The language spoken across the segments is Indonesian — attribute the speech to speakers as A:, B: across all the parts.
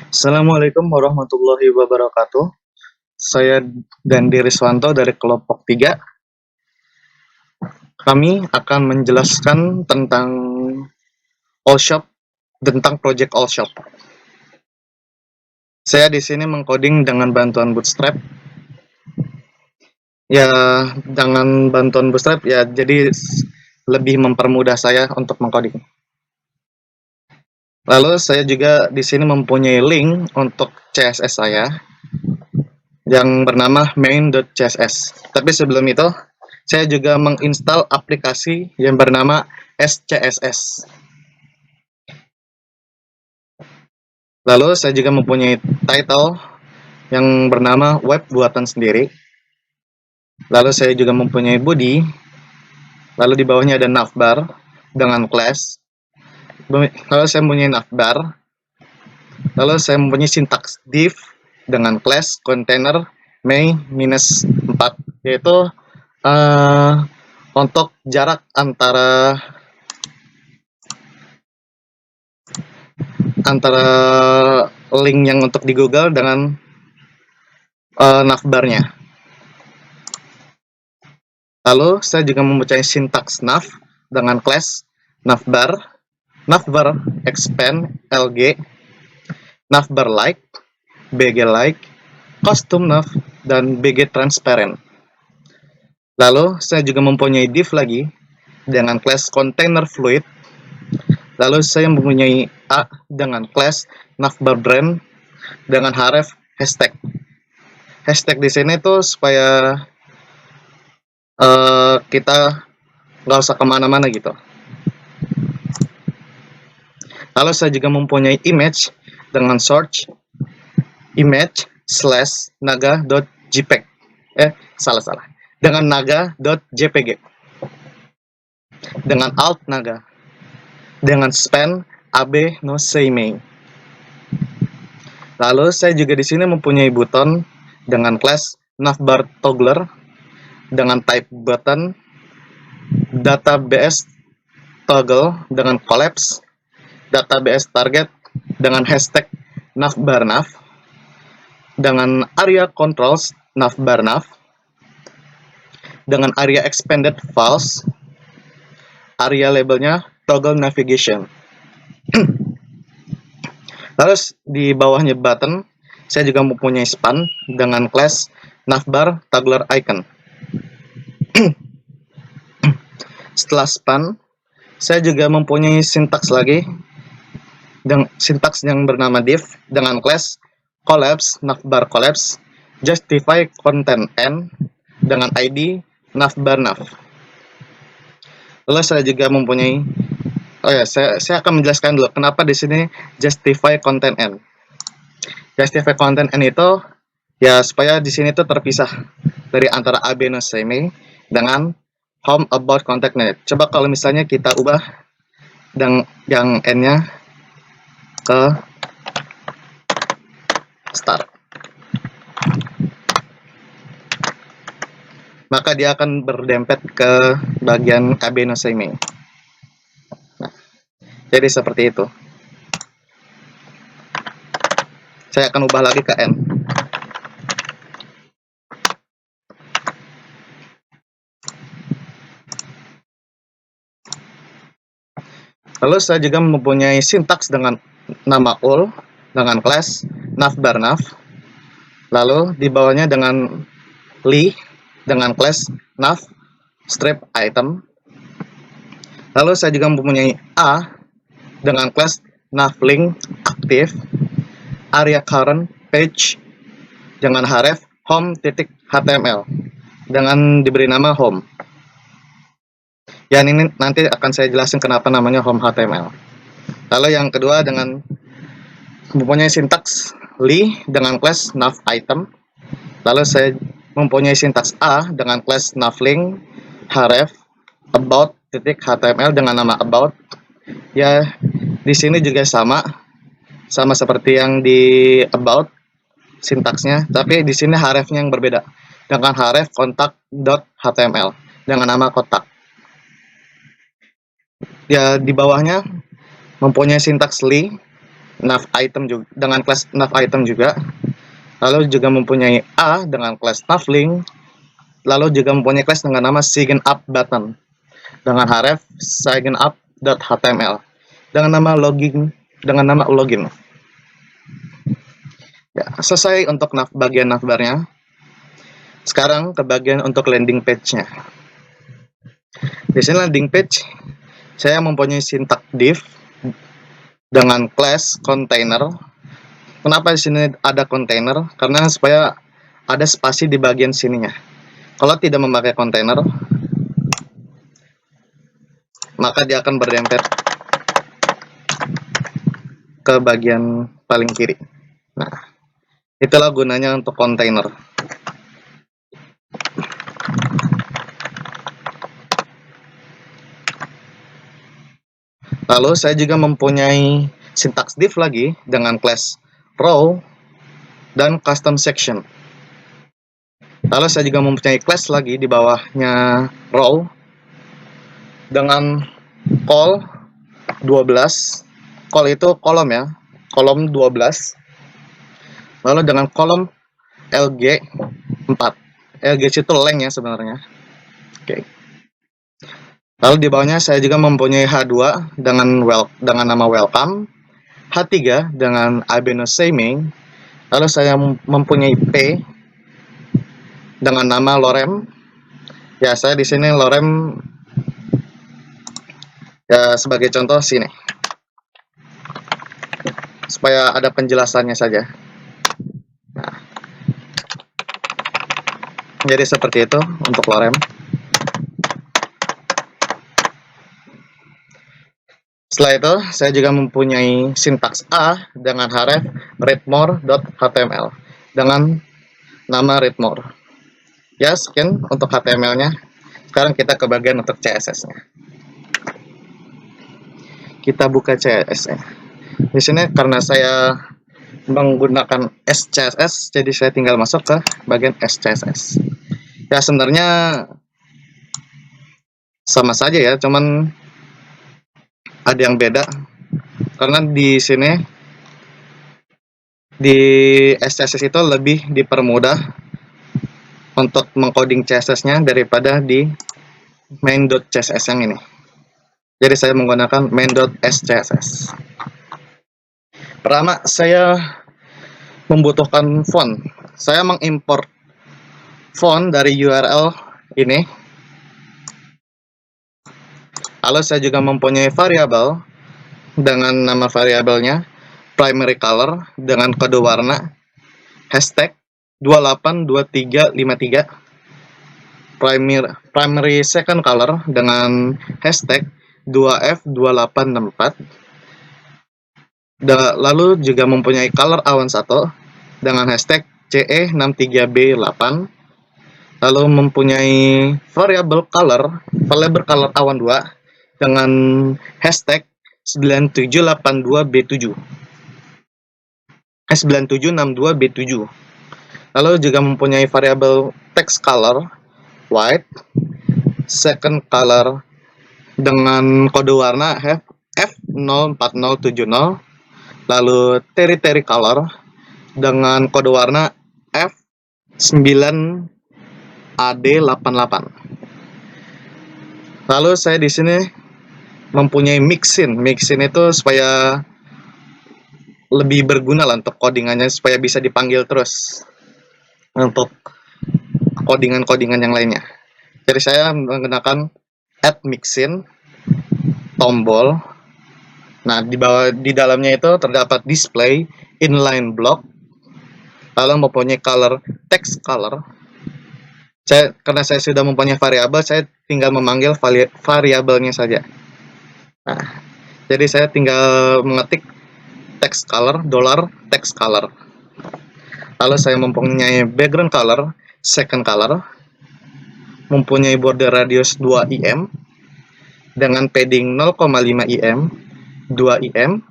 A: Assalamualaikum warahmatullahi wabarakatuh. Saya Dandi Riswanto dari kelompok 3. Kami akan menjelaskan tentang Allshop, tentang project Allshop. Saya di sini mengcoding dengan bantuan Bootstrap. Ya, dengan bantuan Bootstrap ya jadi lebih mempermudah saya untuk mengcoding. Lalu saya juga di sini mempunyai link untuk CSS saya yang bernama main.css. Tapi sebelum itu, saya juga menginstal aplikasi yang bernama SCSS. Lalu saya juga mempunyai title yang bernama web buatan sendiri. Lalu saya juga mempunyai body. Lalu di bawahnya ada navbar dengan class. Lalu saya mempunyai navbar. Lalu saya mempunyai sintaks div dengan class container main-4, yaitu untuk jarak antara link yang untuk di Google dengan navbarnya. Lalu saya juga mempunyai sintaks nav dengan class navbar, navbar expand lg, navbar like, bg like, custom nav, dan bg transparent. Lalu saya juga mempunyai div lagi dengan class container fluid. Lalu saya mempunyai a dengan class navbar brand dengan href hashtag. Hashtag di sini tuh supaya kita nggak usah kemana-mana gitu. Lalu saya juga mempunyai image dengan search image / naga.jpg. Salah. Dengan naga.jpg. Dengan alt naga. Dengan span ab no seimei. Lalu saya juga di sini mempunyai button dengan class navbar toggler dengan type button, database toggle dengan collapse, database target dengan hashtag navbarnav, dengan area controls navbarnav, dengan area expanded files, area labelnya toggle navigation. Lalu di bawahnya button, saya juga mempunyai span dengan class navbar toggler icon. Setelah span, saya juga mempunyai sintaks lagi, sintaks yang bernama div dengan class collapse navbar collapse, justify content n dengan id navbarnav. Lalu saya juga mempunyai, saya akan menjelaskan dulu kenapa di sini justify content n. Justify content n itu ya supaya di sini tuh terpisah dari antara ab no seimei dengan home about contact net. Coba kalau misalnya kita ubah dan yang n-nya ke start, maka dia akan berdempet ke bagian ab no seimei. Nah, jadi seperti itu. Saya akan ubah lagi ke n. Lalu saya juga mempunyai sintaks dengan nama ul dengan class navbarnav. Lalu di bawahnya dengan li dengan class nav strip item. Lalu saya juga mempunyai a dengan class navlink aktif, area current page dengan href home.html dengan diberi nama home. Ya, ini nanti akan saya jelasin kenapa namanya home HTML. Lalu yang kedua dengan mempunyai sintaks li dengan class nav item. Lalu saya mempunyai sintaks a dengan class navlink href about.html dengan nama about. Ya, di sini juga sama seperti yang di about sintaksnya, tapi di sini hrefnya yang berbeda dengan href kontak.html dengan nama kotak. Ya, di bawahnya mempunyai sintaks li nav item juga dengan kelas nav item juga. Lalu juga mempunyai A dengan kelas nav link. Lalu juga mempunyai kelas dengan nama sign up button dengan href sign up.html dengan nama login Ya, selesai untuk bagian navbarnya. Sekarang ke bagian untuk landing page-nya. Di sini landing page saya mempunyai sintak div dengan class container. Kenapa di sini ada container? Karena supaya ada spasi di bagian sininya. Kalau tidak memakai container, maka dia akan berdempet ke bagian paling kiri. Nah, itulah gunanya untuk container. Lalu saya juga mempunyai syntax div lagi dengan class row dan custom section. Lalu saya juga mempunyai class lagi di bawahnya row dengan call 12. Call itu kolom ya, kolom 12. Lalu dengan kolom lg 4. Lg itu length ya sebenarnya. Oke. Lalu di bawahnya saya juga mempunyai H2 dengan nama welcome, H3 dengan Albino Naming. Lalu saya mempunyai P dengan nama lorem. Ya, saya di sini lorem ya sebagai contoh sini. Supaya ada penjelasannya saja. Nah, jadi seperti itu untuk lorem. Setelah itu, saya juga mempunyai sintaks A dengan href readmore.html dengan nama readmore. Ya, sekian untuk HTML-nya. Sekarang kita ke bagian untuk CSS-nya. Kita buka CSS-nya. Di sini karena saya menggunakan SCSS, jadi saya tinggal masuk ke bagian SCSS. Ya, sebenarnya sama saja ya, cuman ada yang beda karena di sini di SCSS itu lebih dipermudah untuk mengcoding CSS-nya daripada di main.css yang ini. Jadi saya menggunakan main.scss. Pertama, saya membutuhkan font. Saya mengimport font dari URL ini. Lalu saya juga mempunyai variabel dengan nama variabelnya primary color dengan kode warna hashtag 282353, primary second color dengan hashtag 2f2864, lalu juga mempunyai color awan 1 dengan hashtag ce63b8, lalu mempunyai variabel color awan 2 dengan hashtag 9782b7 9762b7. Lalu juga mempunyai variabel text color white, second color dengan kode warna F04070, lalu territory color dengan kode warna F9AD88. Lalu saya di sini mempunyai mixin. Mixin itu supaya lebih berguna lah untuk codingannya, supaya bisa dipanggil terus untuk codingan-codingan yang lainnya. Jadi saya menggunakan add mixin tombol. Nah, di dalamnya itu terdapat display inline block, lalu mempunyai color text color. Karena saya sudah mempunyai variabel, saya tinggal memanggil variabelnya saja. Nah, jadi saya tinggal mengetik text color, $text color. Lalu saya mempunyai background color, second color, mempunyai border radius 2 im dengan padding 0,5 im, 2 im,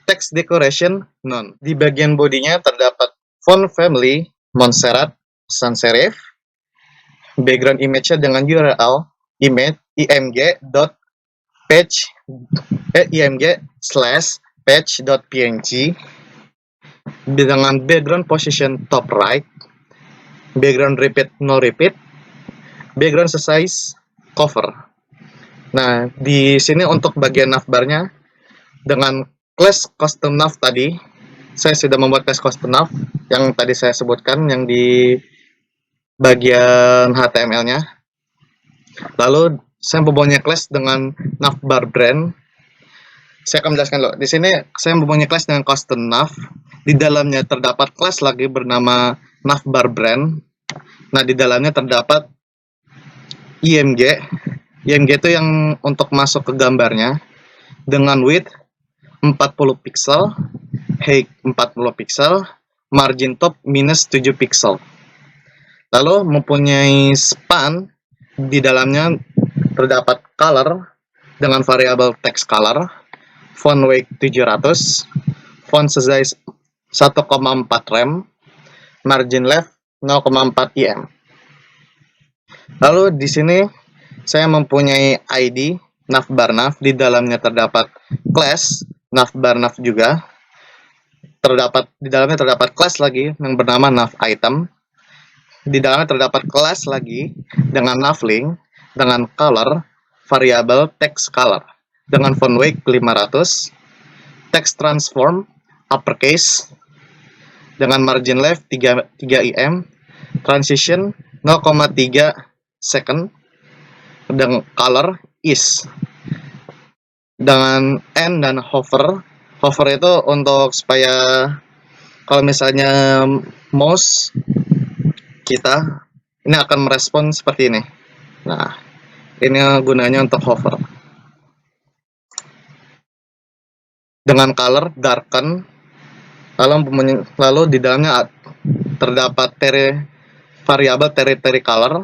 A: text decoration none. Di bagian bodinya terdapat font family Montserrat sans serif, background image-nya dengan URL img.page img/page patch.png dengan background position top right, background repeat no repeat, background size cover. Nah, di sini untuk bagian navbarnya dengan class custom nav tadi, saya sudah membuat class custom nav yang tadi saya sebutkan yang di bagian HTML-nya. Lalu saya mempunyai class dengan navbar brand. Saya akan menjelaskan dulu. Di sini saya mempunyai class dengan custom nav. Di dalamnya terdapat class lagi bernama navbar brand. Nah, di dalamnya terdapat IMG. IMG itu yang untuk masuk ke gambarnya dengan width 40 pixel, height 40 pixel, margin top minus 7 pixel. Lalu mempunyai span, di dalamnya terdapat color dengan variabel text color, font weight 700, font size 1,4 rem, margin left 0,4 im. Lalu di sini saya mempunyai ID navbar nav, di dalamnya terdapat class navbar nav juga. Di dalamnya terdapat class lagi yang bernama nav item. Di dalamnya terdapat kelas lagi dengan navlink, dengan color, variabel text color, dengan font weight 500, text transform, uppercase, dengan margin left 3 im, transition 0,3 second, dengan color is, dengan N dan hover. Hover itu untuk supaya kalau misalnya mouse kita ini akan merespon seperti ini. Nah, ini gunanya untuk hover. Dengan color darken, lalu di dalamnya terdapat variabel territory color,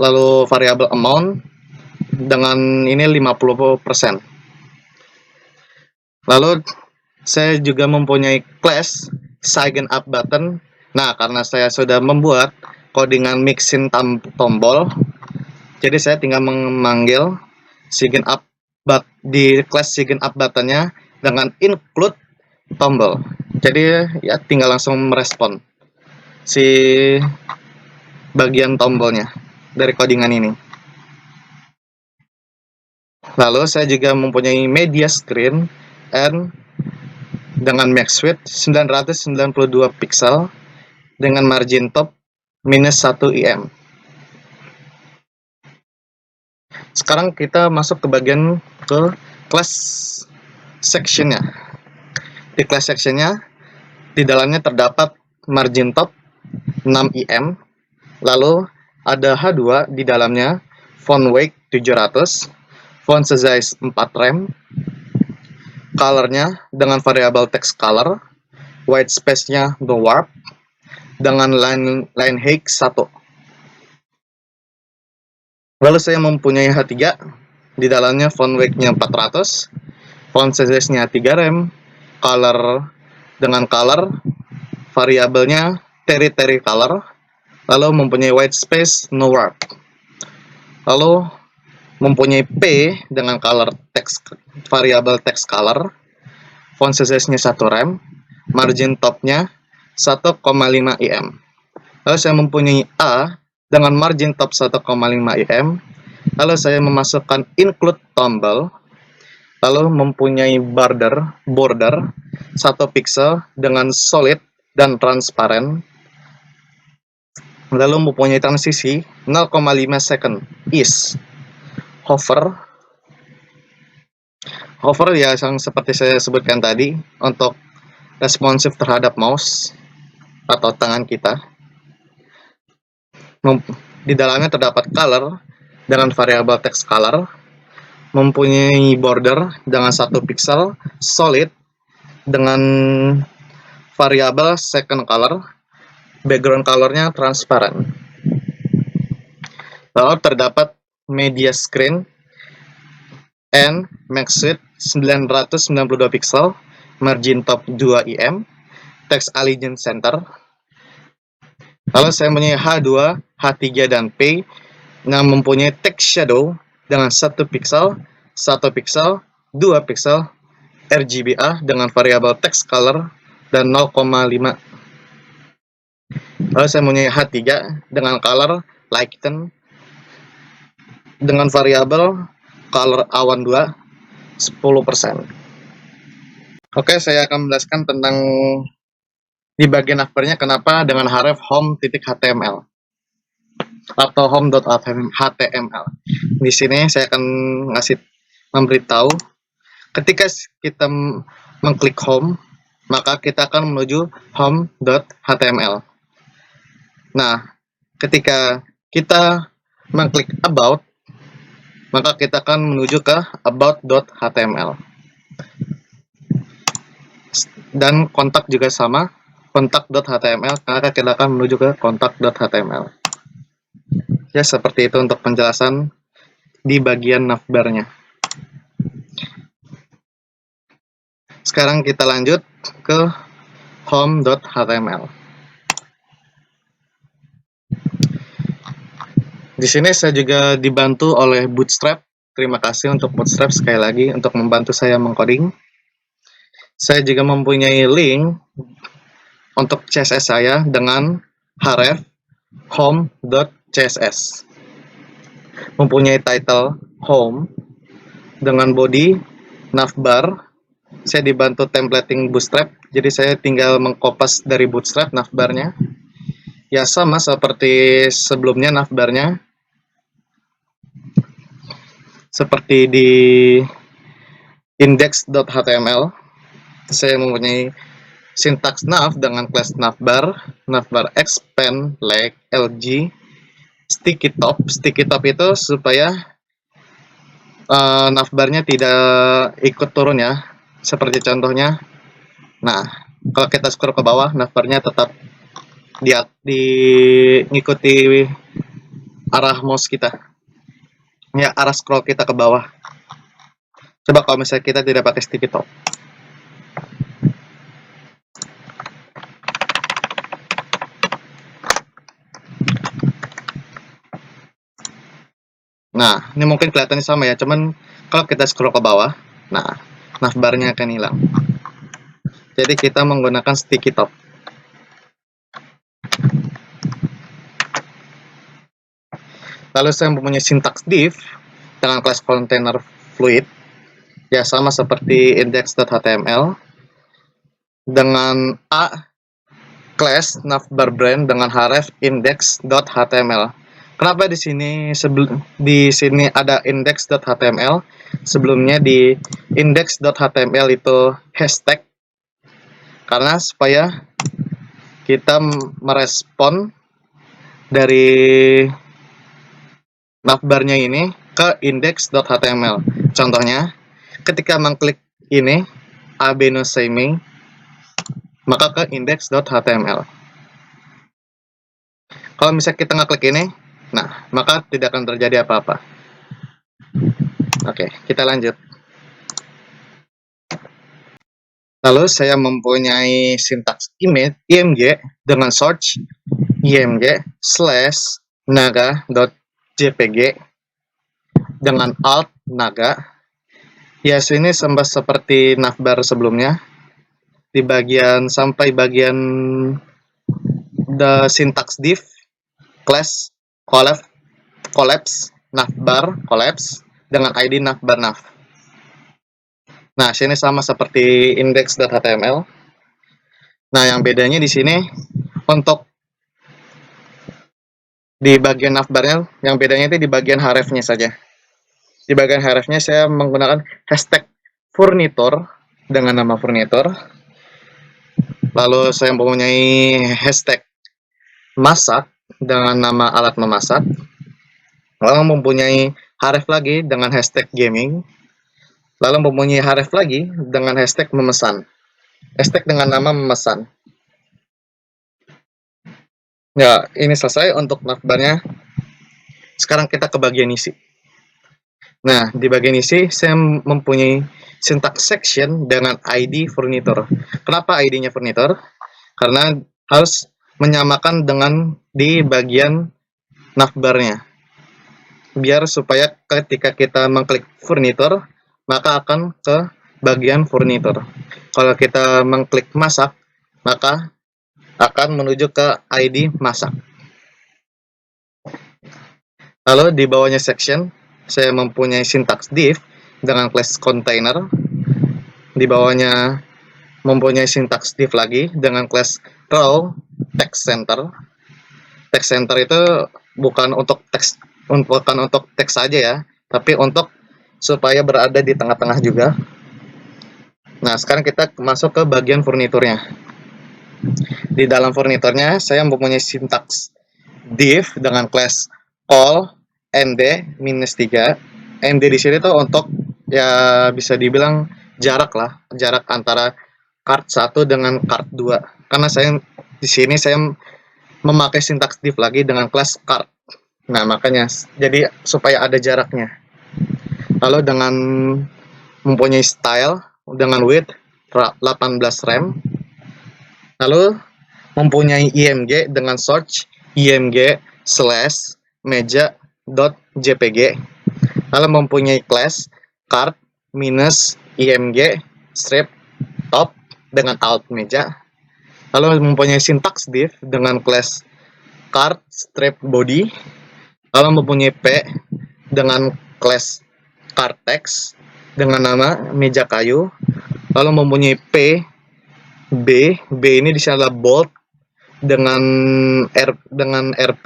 A: lalu variabel amount dengan ini 50%. Lalu saya juga mempunyai class sign up button. Nah, karena saya sudah membuat codingan mixin tombol, jadi saya tinggal memanggil sign up di class sign up buttonnya dengan include tombol. Jadi ya tinggal langsung merespon si bagian tombolnya dari codingan ini. Lalu saya juga mempunyai media screen and dengan max width 992 pixel dengan margin top minus 1 im. Sekarang kita masuk ke bagian ke class sectionnya. Di class sectionnya, di dalamnya terdapat margin top 6 im, lalu ada H2 di dalamnya, font weight 700, font size 4 rem, colornya dengan variabel text color, white space-nya no warp, dengan line height 1. Lalu saya mempunyai H3, di dalamnya font weight-nya 400, font size-nya 3 rem, color dengan color, variabelnya territory color, lalu mempunyai white space no warp. Lalu mempunyai P dengan color text, variabel text color, font size-nya 1 rem, margin top-nya 1,5 im. Lalu saya mempunyai A dengan margin top 1,5 im. Lalu saya memasukkan include tombol. Lalu mempunyai border 1 pixel dengan solid dan transparent. Lalu mempunyai transisi 0,5 second is. Hover ya yang seperti saya sebutkan tadi untuk responsif terhadap mouse atau tangan kita. Di dalamnya terdapat color dengan variabel text color, mempunyai border dengan 1 pixel, solid dengan variabel second color, background colornya transparent. Lalu terdapat media screen and max width 992 pixel, margin top 2 im, text allegiance center. Lalu saya mempunyai H2, H3, dan P yang mempunyai text shadow dengan 1 pixel, 1 pixel, 2 pixel, RGBA dengan variabel text color dan 0,5. Lalu saya mempunyai H3 dengan color lighten dengan variabel color awan 2 10%. Oke, saya akan menjelaskan tentang di bagian navbarnya kenapa dengan href home.html atau home.html. Di sini saya akan memberitahu ketika kita mengklik home, maka kita akan menuju home.html. Nah, ketika kita mengklik about, maka kita akan menuju ke about.html. Dan kontak juga sama, kontak.html, maka kita akan menuju ke kontak.html. Ya, seperti itu untuk penjelasan di bagian navbarnya. Sekarang kita lanjut ke home.html. Di sini saya juga dibantu oleh Bootstrap. Terima kasih untuk Bootstrap sekali lagi untuk membantu saya mengcoding. Saya juga mempunyai link untuk CSS saya dengan href home.css. Mempunyai title home dengan body navbar. Saya dibantu templating Bootstrap, jadi saya tinggal mengkopas dari Bootstrap navbarnya. Ya, sama seperti sebelumnya navbarnya. Seperti di index.html, saya mempunyai sintaks nav dengan class navbar, navbar expand, leg, lg, sticky top. Sticky top itu supaya navbarnya tidak ikut turun ya, seperti contohnya. Nah, kalau kita scroll ke bawah, navbarnya tetap mengikuti arah mouse kita. Ya, arah scroll kita ke bawah. Coba kalau misalnya kita tidak pakai sticky top. Nah, ini mungkin kelihatannya sama ya, cuman kalau kita scroll ke bawah, nah, navbarnya akan hilang. Jadi kita menggunakan sticky top. Lalu saya mempunyai sintaks div dengan class container fluid, ya sama seperti index.html, dengan a class navbar brand dengan href index.html. Kenapa di sini ada index.html? Sebelumnya di index.html itu hashtag, karena supaya kita merespon dari navbarnya ini ke index.html. Contohnya, ketika mengklik ini abeno semi, maka ke index.html. Kalau misalnya kita ngeklik ini, nah, maka tidak akan terjadi apa-apa. Oke, kita lanjut. Lalu saya mempunyai sintaks img dengan search img/naga.jpg dengan alt naga. Ya, sini seperti navbar sebelumnya. Di bagian sampai bagian the syntax div class collapse navbar collapse dengan id navbar nav. Nah, sini sama seperti index.html. Nah, yang bedanya di sini untuk di bagian navbarnya, yang bedanya itu di bagian hrefnya saja. Di bagian hrefnya saya menggunakan hashtag furnitur dengan nama furnitur. Lalu saya mempunyai hashtag masak dengan nama alat memasak. Lalu mempunyai href lagi dengan hashtag gaming. Lalu mempunyai href lagi dengan hashtag memesan. Hashtag dengan nama memesan. Ya, ini selesai untuk navbarnya. Sekarang kita ke bagian isi. Nah, di bagian isi saya mempunyai syntax section dengan ID furnitur. Kenapa ID-nya furnitur? Karena harus menyamakan dengan di bagian navbarnya. Biar supaya ketika kita mengklik furnitur, maka akan ke bagian furnitur. Kalau kita mengklik masak, maka akan menuju ke ID masak. Lalu di bawahnya section, saya mempunyai syntax div dengan class container. Di bawahnya mempunyai syntax div lagi dengan class row text center. Text center itu bukan untuk teks saja ya, tapi untuk supaya berada di tengah-tengah juga. Nah, sekarang kita masuk ke bagian furniturnya. Di dalam furniturnya saya mempunyai syntax div dengan class call md-3. md di sini tuh untuk ya bisa dibilang jarak antara card 1 dengan card 2. Karena di sini saya memakai syntax div lagi dengan class card. Nah, makanya jadi supaya ada jaraknya. Lalu dengan mempunyai style dengan width 18 rem. Lalu mempunyai img dengan search img/meja.jpg. Lalu mempunyai class card minus img strip top dengan alt meja. Lalu mempunyai syntax div dengan class card strip body. Lalu mempunyai p dengan class card text dengan nama meja kayu. Lalu mempunyai b ini di sini adalah bold dengan rp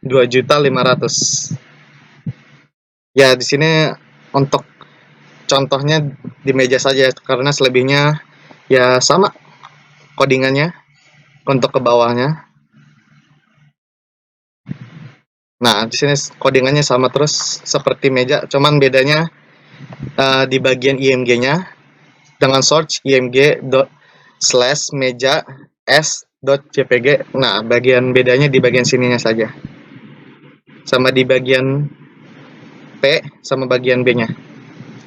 A: 2.500.000. Ya, di sini untuk contohnya di meja saja, karena selebihnya ya sama codingannya untuk ke bawahnya. Nah, di sini codingannya sama terus seperti meja, cuman bedanya di bagian img-nya dengan search img.meja s.jpg. Nah, bagian bedanya di bagian sininya saja. Sama di bagian P sama bagian B-nya.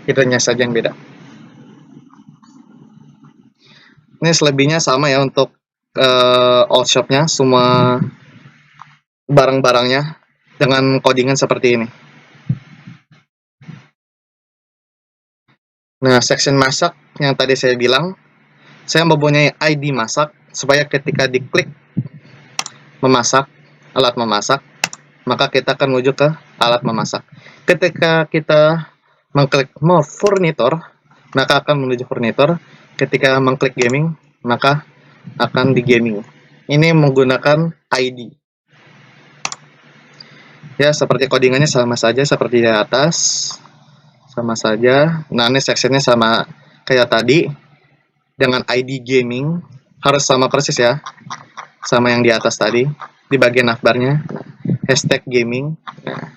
A: Itunya saja yang beda. Ini selebihnya sama ya untuk all shop-nya, semua barang-barangnya dengan codingan seperti ini. Nah, section masak yang tadi saya bilang, saya mempunyai ID masak supaya ketika diklik memasak, alat memasak, maka kita akan menuju ke alat memasak. Ketika kita mengklik more furniture, maka akan menuju furniture. Ketika mengklik gaming, maka akan di gaming. Ini menggunakan ID. Ya, seperti codingannya sama saja seperti di atas. Sama saja. Nah, ini sectionnya sama kayak tadi. Dengan ID gaming. Harus sama persis ya. Sama yang di atas tadi. Di bagian navbarnya. Hashtag gaming. Nah.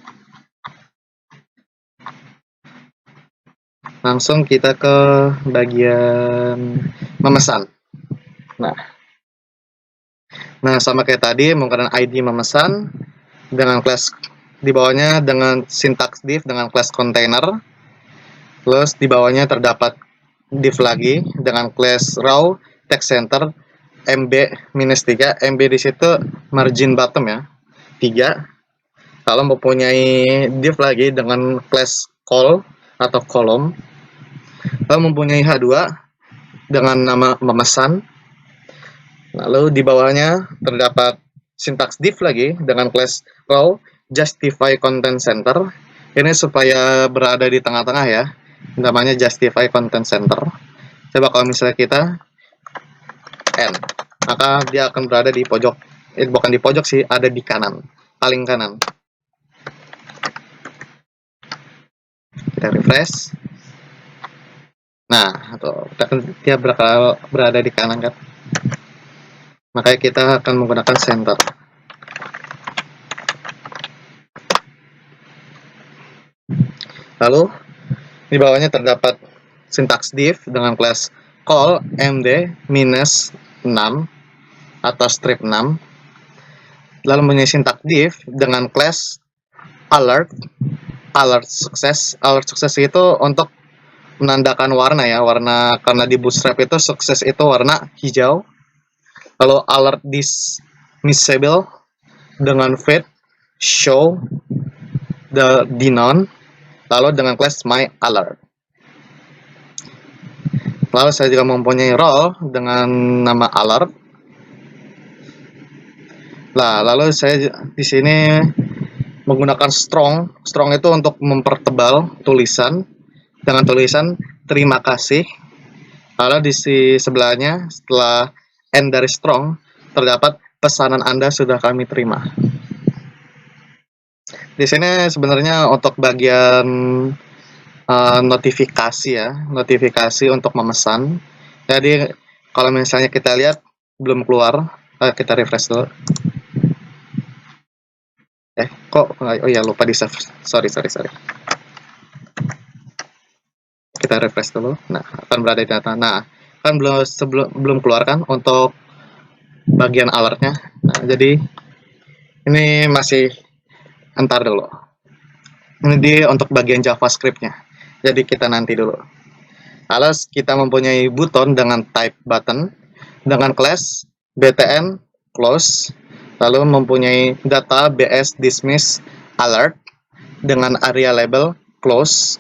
A: Langsung kita ke bagian memesan. Nah, sama kayak tadi, menggunakan ID memesan dengan class di bawahnya dengan syntax div dengan class container. Terus di bawahnya terdapat div lagi dengan class row text center mb-3. mb di situ margin bottom ya, 3. Lalu mempunyai div lagi dengan class call atau kolom. Lalu mempunyai h2 dengan nama memesan. Lalu di bawahnya terdapat syntax div lagi dengan class row justify content center. Ini supaya berada di tengah-tengah ya. Namanya justify content center. Coba kalau misalnya kita N, maka dia akan berada di pojok. Bukan di pojok sih, ada di kanan, paling kanan. Kita refresh. Nah, dia bakal berada di kanan kan. Makanya kita akan menggunakan center. Lalu di bawahnya terdapat syntax div dengan class call md-6 atau strip 6. Lalu mempunyai syntax div dengan class alert sukses. Alert sukses itu untuk menandakan warna ya, warna, karena di Bootstrap itu sukses itu warna hijau. Lalu alert dismissible dengan fade show the denon. Lalu dengan class my alert. Lalu saya juga mempunyai role dengan nama alert. Nah, lalu saya di sini menggunakan strong. Strong itu untuk mempertebal tulisan dengan tulisan terima kasih. Lalu di sebelahnya setelah end dari strong terdapat pesanan Anda sudah kami terima. Di sini sebenarnya untuk bagian notifikasi ya, notifikasi untuk memesan. Jadi kalau misalnya kita lihat belum keluar, kita refresh dulu. Oh ya, lupa di save. Sorry. Kita refresh dulu. Nah, akan berada di data. Nah, kan belum keluar kan untuk bagian alertnya. Nah, jadi ini masih entar dulu. Ini dia untuk bagian JavaScript-nya. Jadi kita nanti dulu. Lalu kita mempunyai button dengan type button, dengan class btn close, lalu mempunyai data bs dismiss alert dengan area label close.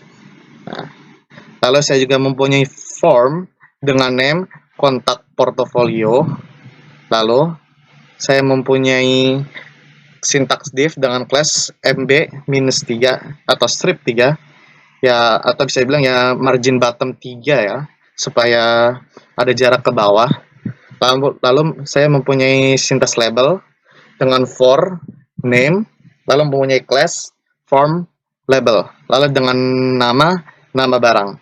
A: Nah, lalu saya juga mempunyai form dengan name kontak portofolio. Lalu saya mempunyai syntax div dengan class mb-3 atau strip 3 ya, atau bisa dibilang ya margin bottom 3 ya, supaya ada jarak ke bawah. Lalu saya mempunyai syntax label dengan for name, lalu mempunyai class form label, lalu dengan nama barang.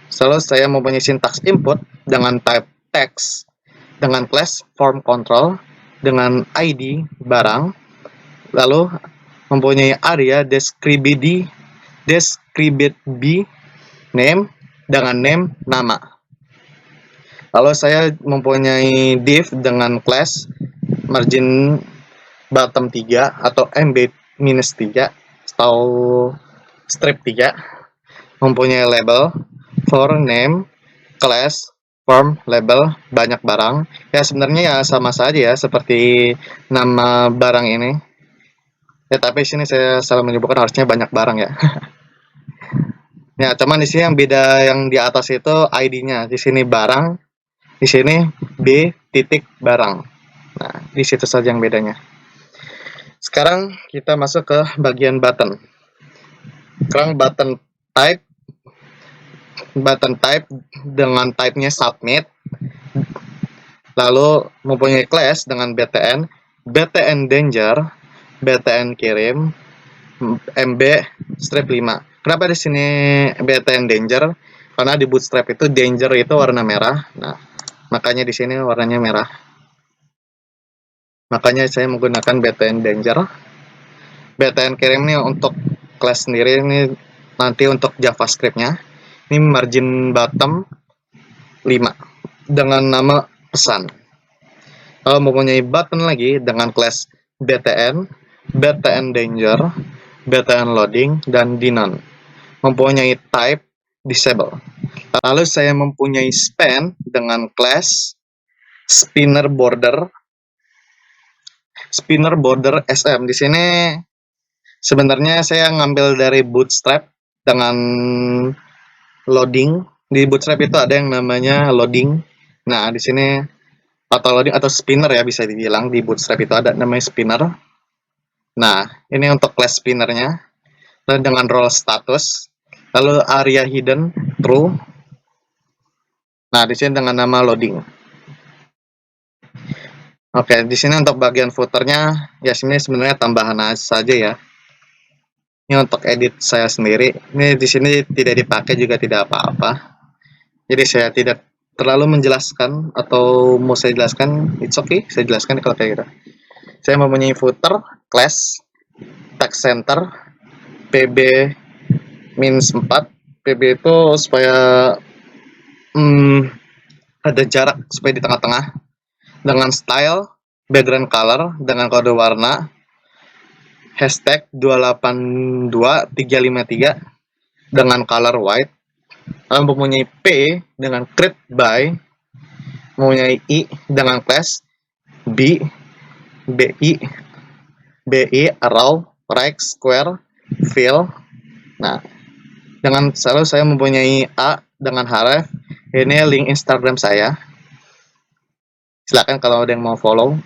A: Lalu saya mempunyai syntax input dengan type text dengan class form control dengan ID barang, lalu mempunyai area described name dengan name nama. Lalu saya mempunyai div dengan class margin bottom 3 atau mb-3 atau strip 3, mempunyai label for name, class, form, label, banyak barang. Ya sebenarnya ya sama saja ya seperti nama barang ini. Ya tapi sini saya salah menyebutkan, harusnya banyak barang ya. Ya, cuman di sini yang beda, yang di atas itu ID-nya. Di sini barang, di sini B titik barang. Nah, di situ saja yang bedanya. Sekarang kita masuk ke bagian button. Sekarang button type dengan type-nya submit. Lalu mempunyai class dengan btn danger, btn kirim, mb strip 5. Kenapa di sini btn danger? Karena di bootstrap itu danger itu warna merah. Nah, makanya di sini warnanya merah. Makanya saya menggunakan btn danger. btn kirim ini untuk kelas sendiri, ini nanti untuk JavaScript-nya. Ini margin bottom 5 dengan nama pesan. Lalu mempunyai button lagi dengan class btn danger, btn loading, dan dinon. Mempunyai type disable. Lalu saya mempunyai span dengan class spinner border sm. Di sini sebenarnya saya ngambil dari bootstrap dengan loading. Di bootstrap itu ada yang namanya loading. Nah, di sini atau loading atau spinner ya bisa dibilang, di bootstrap itu ada namanya spinner. Nah, ini untuk class spinnernya. Dan dengan role status, lalu area hidden true. Nah, di sini dengan nama loading. Oke, di sini untuk bagian footernya ya sini sebenarnya tambahan saja ya. Ini untuk edit saya sendiri. Ini di sini tidak dipakai juga tidak apa-apa. Jadi saya tidak terlalu menjelaskan, atau mau saya jelaskan, it's okay, saya jelaskan kalau kayak gitu. Saya mempunyai footer, class, text center, pb-4. pb itu supaya ada jarak, supaya di tengah-tengah. Dengan style, background color, dengan kode warna, hashtag 282353 dengan color white. Lalu mempunyai P dengan create by, mempunyai I dengan class B, BI, arrow, right, square, fill. Nah, dengan selalu saya mempunyai A dengan href, Ini link Instagram saya. Silakan kalau ada yang mau follow.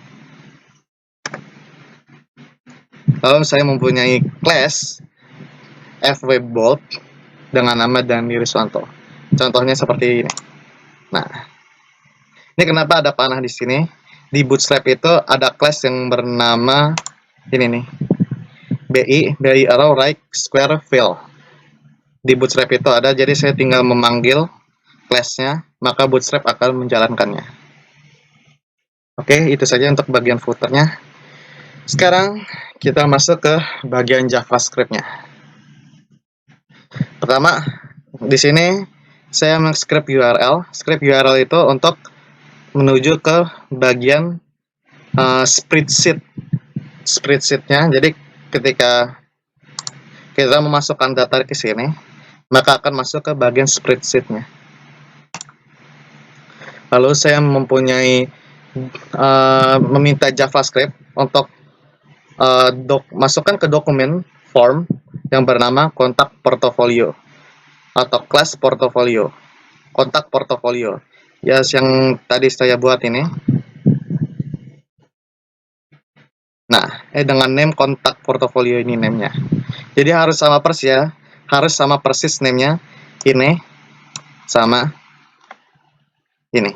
A: Lalu saya mempunyai class fwebolt dengan nama Dani Riswanto. Contohnya seperti ini. Nah, ini kenapa ada panah di sini? Di Bootstrap itu ada class yang bernama ini nih, BI arrow right square fill. Di Bootstrap itu ada, jadi saya tinggal memanggil class-nya, maka Bootstrap akan menjalankannya. Oke, itu saja untuk bagian footer-nya. Sekarang kita masuk ke bagian JavaScript-nya. Pertama, di sini saya men-script URL. Script URL itu untuk menuju ke bagian spreadsheet-nya. Jadi ketika kita memasukkan data ke sini, maka akan masuk ke bagian spreadsheet-nya. Lalu saya mempunyai meminta JavaScript untuk masukkan ke dokumen form yang bernama kontak portofolio atau class portofolio, kontak portofolio. Ya, yang tadi saya buat ini. Nah, dengan name kontak portofolio ini name-nya. Jadi harus sama persis ya, harus sama persis name-nya ini sama ini.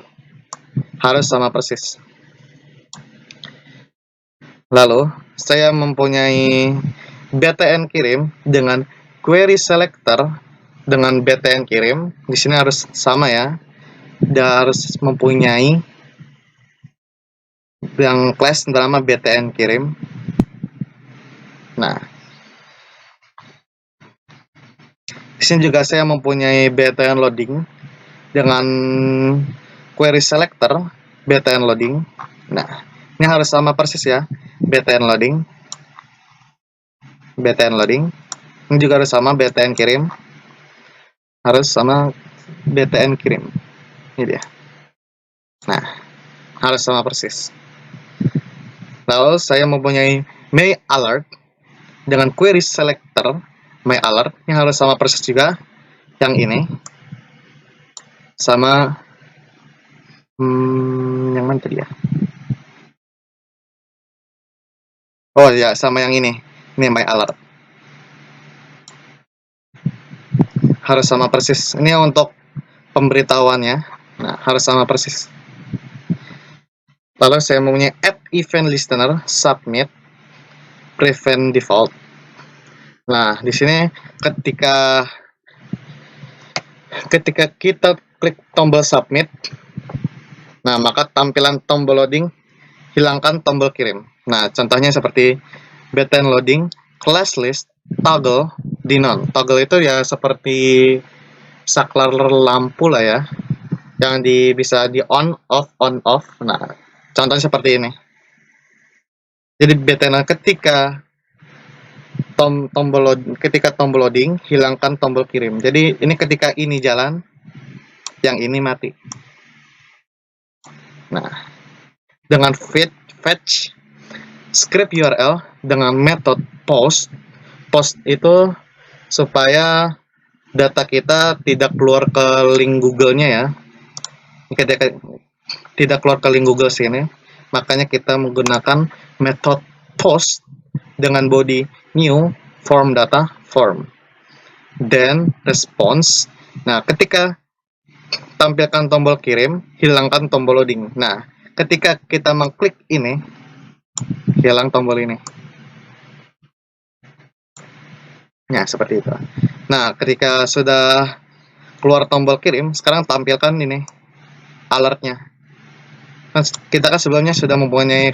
A: Harus sama persis. Lalu, saya mempunyai btn kirim dengan query selector dengan btn kirim. Di sini harus sama ya. Dan harus mempunyai yang class bernama btn kirim. Nah, di sini juga saya mempunyai btn loading dengan query selector btn loading. Nah, ini harus sama persis ya, btn loading. Ini juga harus sama btn kirim. Harus sama btn kirim. Ini dia. Nah, harus sama persis. Lalu saya mempunyai my alert dengan query selector my alert. Ini harus sama persis juga. Yang ini sama yang mana tadi ya? Oh ya, sama yang ini. Ini my alert. Harus sama persis. Ini untuk pemberitahuannya. Nah, harus sama persis. Lalu saya mempunyai add event listener, submit, prevent default. Nah, di sini ketika kita klik tombol submit, nah maka tampilan tombol loading hilangkan tombol kirim. Nah, contohnya seperti btn loading, class list, toggle di none. Toggle itu ya seperti saklar lampu lah ya, yang bisa di on off. Nah, contohnya seperti ini. Jadi btn ketika tombol loading hilangkan tombol kirim. Jadi ini ketika ini jalan, yang ini mati. Nah, dengan fetch script URL dengan metode post itu supaya data kita tidak keluar ke link Google-nya ya. Ketika tidak keluar ke link Google sini, makanya kita menggunakan metode post dengan body new form data form then response. Nah, ketika tampilkan tombol kirim, hilangkan tombol loading. Nah, ketika kita mengklik ini, hilang tombol ini. Nah, seperti itu. Nah, ketika sudah keluar tombol kirim, sekarang tampilkan ini alertnya. Nah, kita kan sebelumnya sudah mempunyai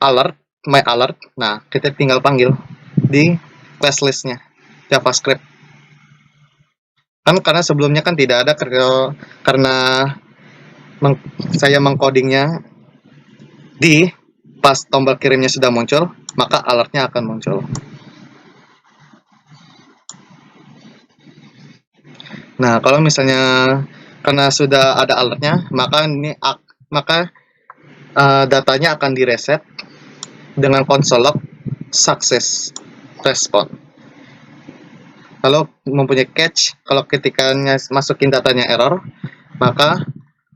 A: alert, my alert. Nah, kita tinggal panggil di class list-nya JavaScript. Kan karena sebelumnya kan tidak ada, karena saya mengcodingnya di pas tombol kirimnya sudah muncul, maka alertnya akan muncul. Nah, kalau misalnya karena sudah ada alertnya, maka datanya akan direset dengan console log success response. Lalu mempunyai catch, kalau ketika masukin datanya error, maka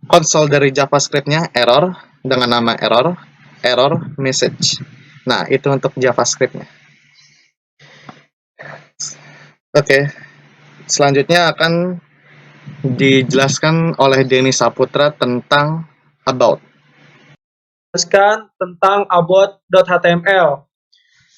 A: konsol dari JavaScript-nya error dengan nama error message. Nah, itu untuk JavaScript-nya. Oke, selanjutnya akan dijelaskan oleh Denny Saputra tentang about.
B: Jelaskan tentang about.html.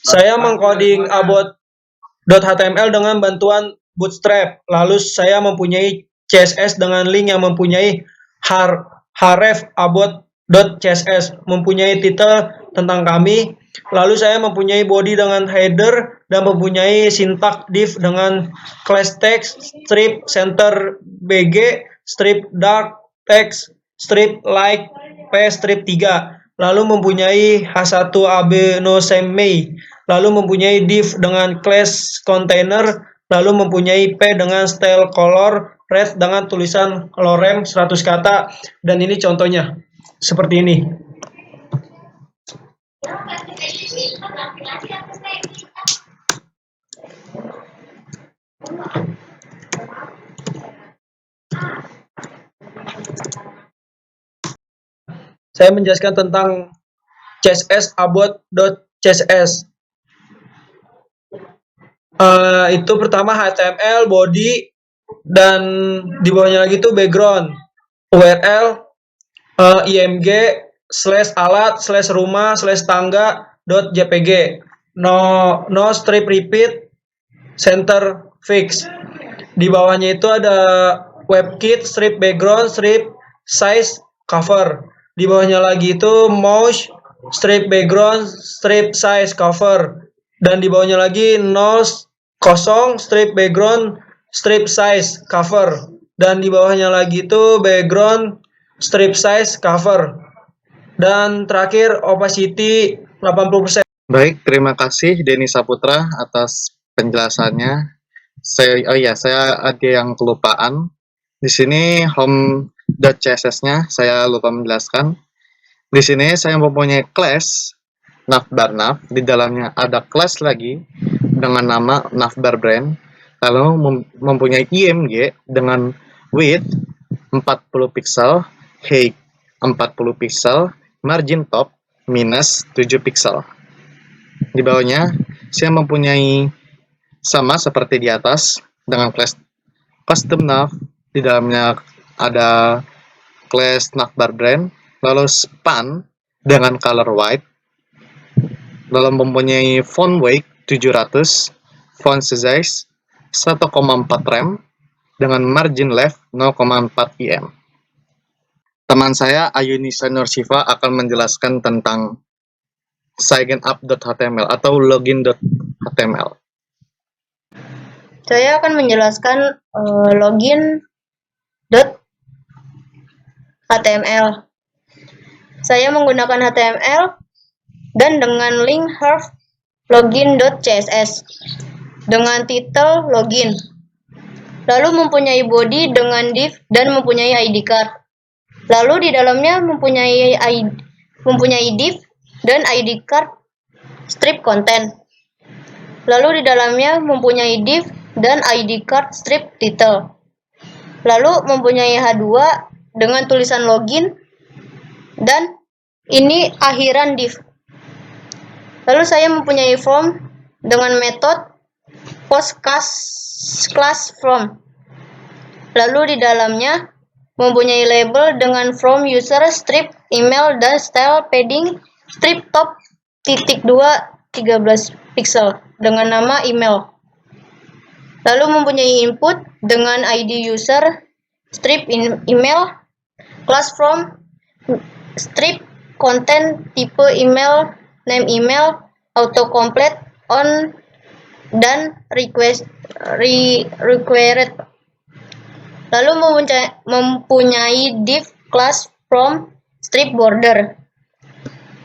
B: Saya mengcoding about.html dengan bantuan Bootstrap. Lalu saya mempunyai CSS dengan link yang mempunyai href about.css, mempunyai title tentang kami. Lalu saya mempunyai body dengan header dan mempunyai sintak div dengan class text, strip center bg, strip dark text, strip like p strip 3. Lalu mempunyai h1 ab no same may. Lalu mempunyai div dengan class container, lalu mempunyai p dengan style color red dengan tulisan lorem 100 kata, dan ini contohnya seperti ini. Saya menjelaskan tentang CSS about.css. Itu pertama HTML, body, dan di bawahnya lagi itu background, URL, img, /alat, /rumah, /tangga, .jpg, no strip repeat, center fix. Di bawahnya itu ada WebKit, strip background, strip size, cover. Di bawahnya lagi itu mouse, strip background, strip size, cover. Dan di bawahnya lagi kosong, strip background, strip size, cover. Dan di bawahnya lagi itu background, strip size, cover. Dan terakhir opacity 80%.
A: Baik, terima kasih Denny Saputra atas penjelasannya. Saya ada yang kelupaan. Di sini home.css-nya saya lupa menjelaskan. Di sini saya mempunyai class navbarnav, di dalamnya ada class lagi dengan nama navbarbrand, lalu mempunyai img dengan width 40 pixel, height 40 pixel, margin top minus 7 pixel. Di bawahnya saya mempunyai sama seperti di atas dengan class custom nav, di dalamnya ada class navbarbrand, lalu span dengan color white, lalu mempunyai font weight 700, font size 1,4 rem dengan margin left 0,4 im. Teman saya Ayunisa Nursifa akan menjelaskan tentang signup.html atau login.html.
C: Saya akan menjelaskan login.html. Saya menggunakan HTML dan dengan link href login.css dengan titel login. Lalu mempunyai body dengan div dan mempunyai ID card. Lalu di dalamnya mempunyai div dan ID card strip content. Lalu di dalamnya mempunyai div dan ID card strip title. Lalu mempunyai H2 dengan tulisan login, dan ini akhiran div. Lalu saya mempunyai form dengan metode post class from. Lalu di dalamnya mempunyai label dengan from user, strip email, dan style padding strip top titik 2 13 pixel dengan nama email. Lalu mempunyai input dengan ID user, strip email, class from, strip content, type email, name email, autocomplete on, dan required. Lalu mempunyai div class from, strip border.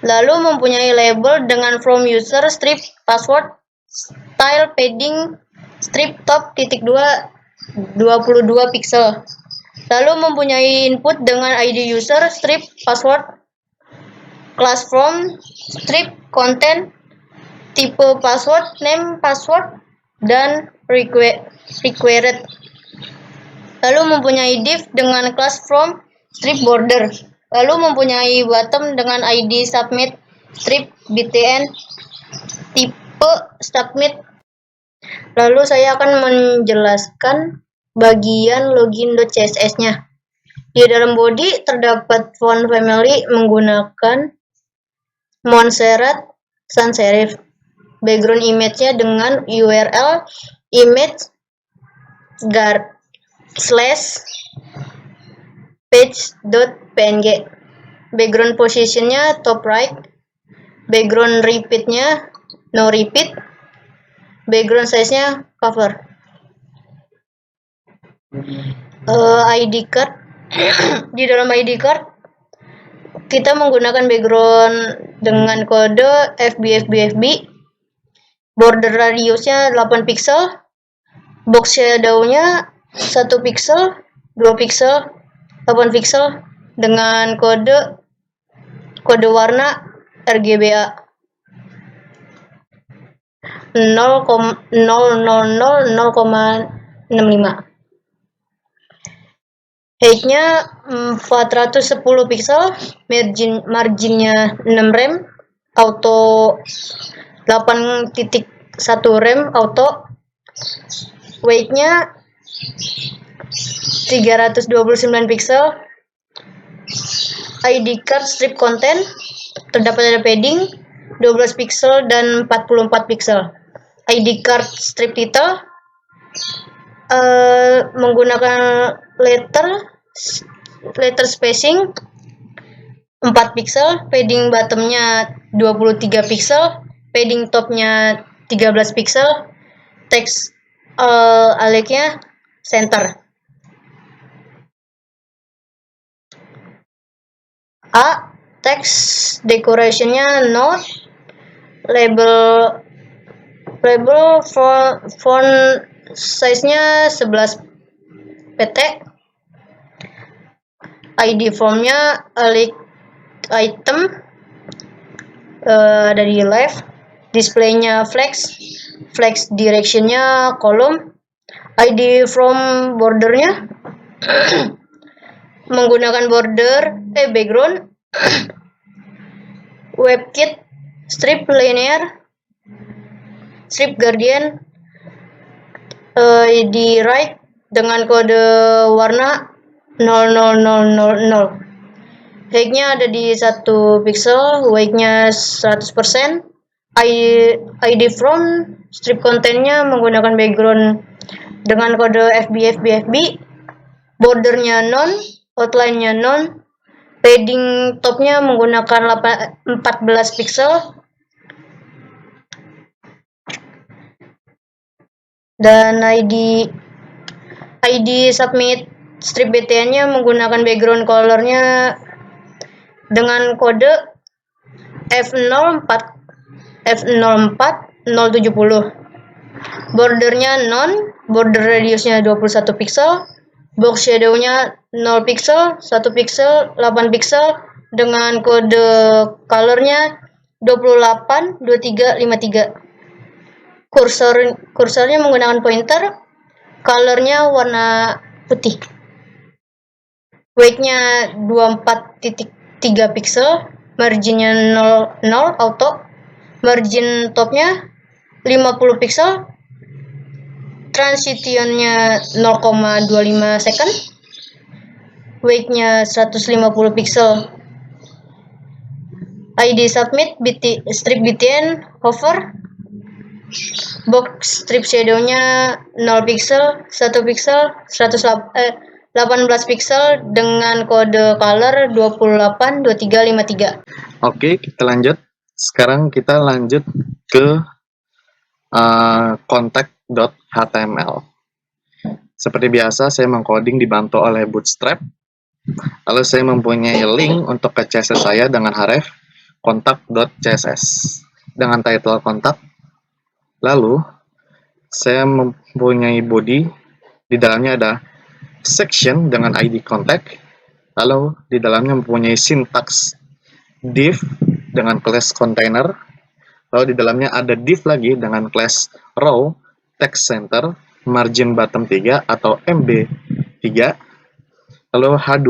C: Lalu mempunyai label dengan from user, strip password, style padding strip top titik 2 22 pixel. Lalu mempunyai input dengan ID user, strip password, class from, strip content, type password, name password, dan required. Lalu mempunyai div dengan class from strip border. Lalu mempunyai bottom dengan ID submit strip btn tipe submit. Lalu saya akan menjelaskan bagian login.css-nya. Di dalam body terdapat font family menggunakan Montserrat sans serif. Background image-nya dengan URL image /page.png. Background position-nya top right. Background repeat-nya no repeat. Background size-nya cover. ID card. Di dalam ID card kita menggunakan background dengan kode FB. Border radiusnya 8 pixel. Box shadow-nya 1 pixel, 2 pixel, 8 pixel dengan kode warna RGBA 0,000,0,65. Height-nya 410 pixel, marginnya 6 rem, auto 8.1 rem auto, weight-nya 329 pixel. ID card strip content terdapat ada padding 12 pixel dan 44 pixel. ID card strip title menggunakan letter spacing 4 pixel, padding bottomnya 23 pixel, padding topnya 13 pixel, teks aliknya center. Text decorationnya note, label font size-nya 11 pt. ID formnya item ada di left. Displaynya flex directionnya kolom. ID from bordernya menggunakan background WebKit strip linear strip guardian di right dengan kode warna 00000. Height-nya ada di 1 pixel, weight-nya 100%. ID from strip content-nya menggunakan background dengan kode FB. Bordernya non, outline-nya non. Padding top-nya menggunakan 14 pixel. Dan ID submit strip btn-nya menggunakan background color-nya dengan kode F04070. Bordernya non, border radiusnya 21 pixel, box shadow-nya 0 pixel, 1 pixel, 8 pixel dengan kode color-nya 282353. Kursornya menggunakan pointer, color-nya warna putih. Weight-nya 24.3 pixel, marginnya 0 auto, margin top-nya 50 pixel, transitionnya 0,25 second, weight-nya 150 pixel. ID submit strip btn hover. Box strip shadow-nya 0 pixel, 1 pixel, 18 pixel dengan kode color 282353.
A: Oke, kita lanjut. Sekarang kita lanjut ke contact.html. Seperti biasa, saya mengcoding dibantu oleh Bootstrap. Lalu saya mempunyai link untuk ke CSS saya dengan href contact.css dengan title kontak. Lalu saya mempunyai body, di dalamnya ada section dengan ID contact. Lalu di dalamnya mempunyai syntax div dengan class container. Lalu di dalamnya ada div lagi dengan class row text center. margin bottom 3 atau MB3, lalu H2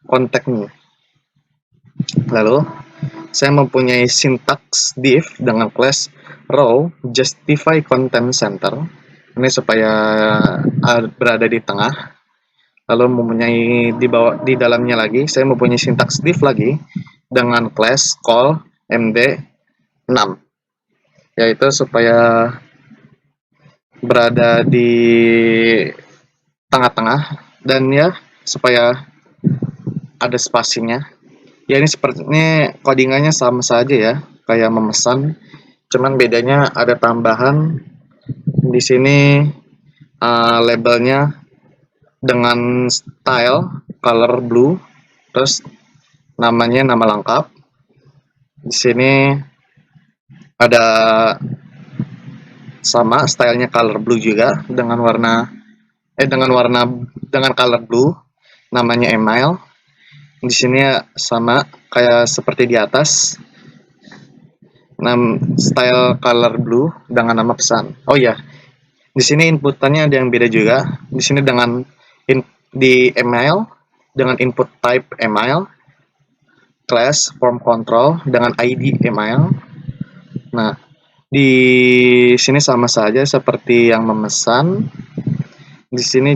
A: contact new. Lalu saya mempunyai syntax div dengan class row justify content center. Ini supaya berada di tengah. Lalu mempunyai di dalamnya lagi saya mempunyai syntax div lagi dengan class call md6, yaitu supaya berada di tengah-tengah dan ya supaya ada spasinya. Ya ini sepertinya codingannya sama saja ya, kayak memesan, cuman bedanya ada tambahan di sini labelnya dengan style color blue, terus namanya nama lengkap. Di sini ada sama stylenya color blue juga dengan color blue, namanya email. Di sini sama kayak seperti di atas, style color blue dengan nama pesan. Oh ya, di sini inputannya ada yang beda juga. Di sini di email dengan input type email, class form control dengan ID email. Nah, di sini sama saja seperti yang memesan. Di sini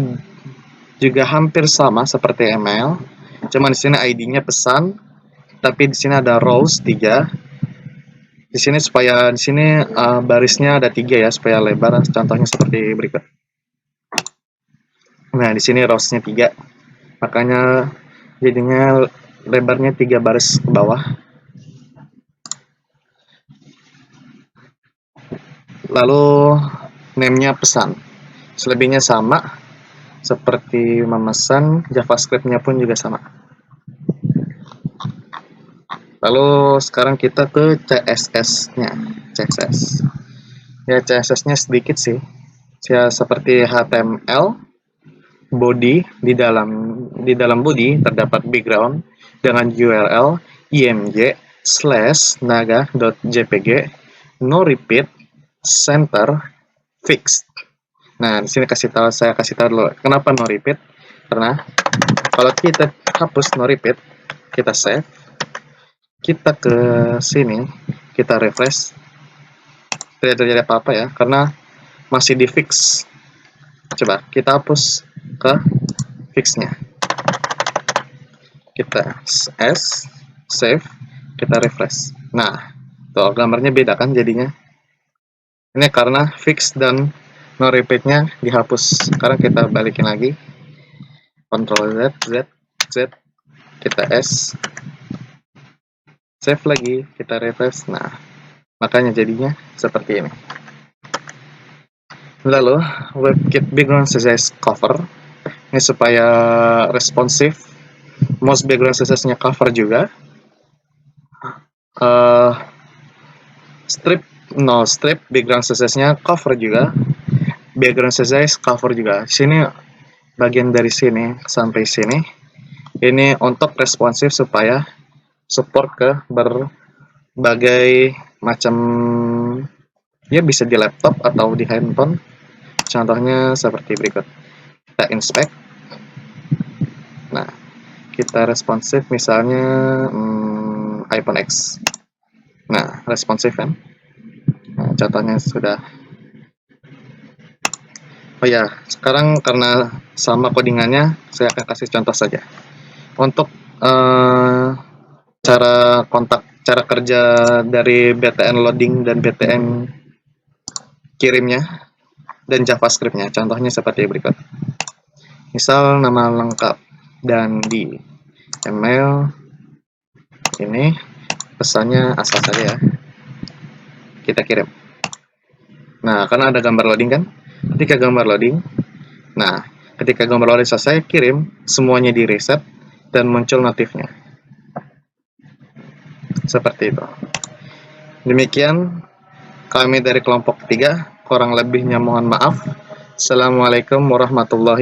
A: juga hampir sama seperti email. Cuman di sini ID-nya pesan, tapi di sini ada rows 3. Di sini barisnya ada 3 ya, supaya lebar. Contohnya seperti berikut. Nah, di sini rows-nya 3. Makanya jadinya lebarnya 3 baris ke bawah. Lalu name-nya pesan. Selebihnya sama seperti memesan, JavaScript-nya pun juga sama. Lalu sekarang kita ke CSS-nya. CSS. Ya, CSS-nya sedikit sih. Ya, seperti HTML, body, di dalam body terdapat background dengan URL img/naga.jpg, no repeat, center, fixed. Nah, di sini saya kasih tahu dulu kenapa no repeat. Karena kalau kita hapus no repeat, kita save, kita ke sini, kita refresh, tidak terjadi apa-apa ya, karena masih di fix. Coba kita hapus ke fixnya, kita save, kita refresh. Nah, tuh gambarnya beda kan jadinya. Ini karena fix dan no repeat-nya dihapus. Sekarang kita balikin lagi, Ctrl Z, kita save lagi, kita refresh. Nah, makanya jadinya seperti ini. Lalu WebKit background CSS cover, ini supaya responsif. Mouse background CSS-nya cover juga. Strip background CSS-nya cover juga. Background CSS cover juga. Sini bagian dari sini sampai sini. Ini untuk responsif supaya support ke berbagai macam, ya bisa di laptop atau di handphone. Contohnya seperti berikut. Kita inspect. Nah, kita responsif misalnya iPhone X. Nah, responsif kan? Nah, contohnya sudah. Oh ya, sekarang karena sama codingannya, saya akan kasih contoh saja. Untuk cara kerja dari BTN loading dan BTN kirimnya dan JavaScript-nya. Contohnya seperti berikut. Misal nama lengkap dan di email ini pesannya asal saja ya. Kita kirim. Nah, karena ada gambar loading kan? Ketika gambar loading selesai, kirim, semuanya di reset dan muncul notifnya. Seperti itu. Demikian kami dari kelompok 3, kurang lebihnya mohon maaf. Assalamualaikum warahmatullahi